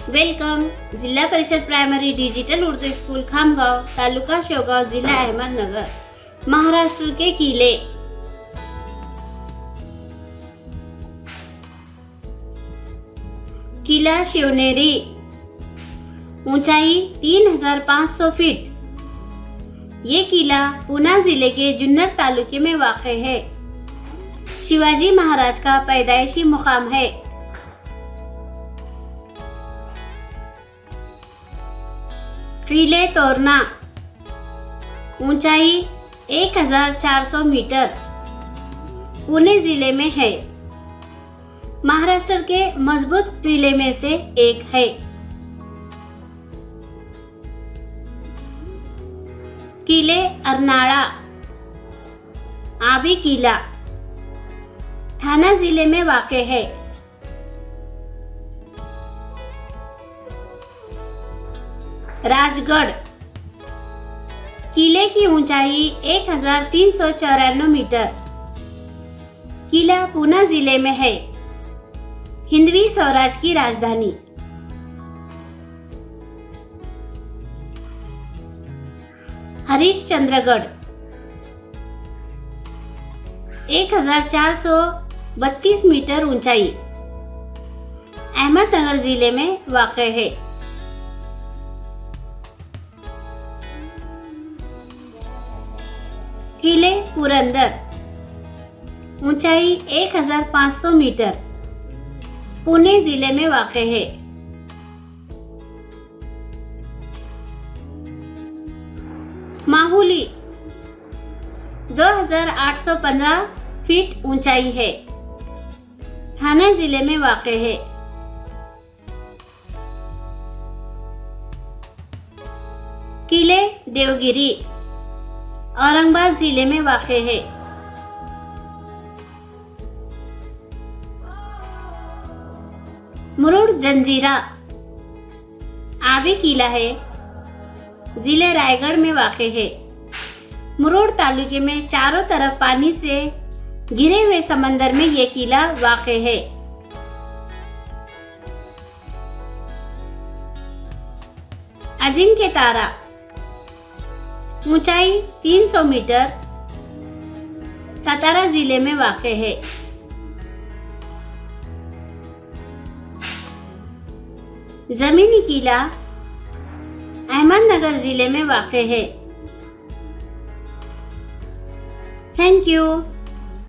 Welcome. जिल्हा परिषद primary digital Urdu school Khamgaon, taluka Shevgaon, जिला अहमदनगर। महाराष्ट्र के किले। किला शिवनेरी, ऊंचाई 3500 फीट। ये किला पूना जिले के जुन्नर तालुके में वाक़ है। शिवाजी महाराज का पैदाइशी मुकाम है। किले तोरना, ऊंचाई 1400 मीटर, पुणे जिले में है। महाराष्ट्र के मजबूत किले में से एक है। किले अर्नाळा, आबी किला, ठाणे जिले में वाक़ है। राजगढ़, किले की ऊंचाई 1394 मीटर। किला पूना जिले में है। हिंदवी स्वराज की राजधानी। हरिश्चंद्रगढ़, 1432 मीटर ऊंचाई, अहमदनगर जिले में वाक़ है। किले पुरंदर, ऊंचाई 1500 मीटर, पुणे जिले में वाक़ है। माहुली, 2815 फीट ऊंचाई है, ठाणे जिले में वाक़ है। किले देवगिरी, औरंगाबाद जिले में वाक़ है। मुरुड जंजीरा, आबी किला है, जिले रायगढ़ में वाक़ है। मुरुड तालुके में चारों तरफ पानी से घिरे हुए समंदर में ये किला वाक़ है। अजिंक्य तारा, ऊंचाई 300 मीटर, सातारा जिले में वाक़ है। जमीनी किला अहमदनगर जिले में वाक़ है। Thank you.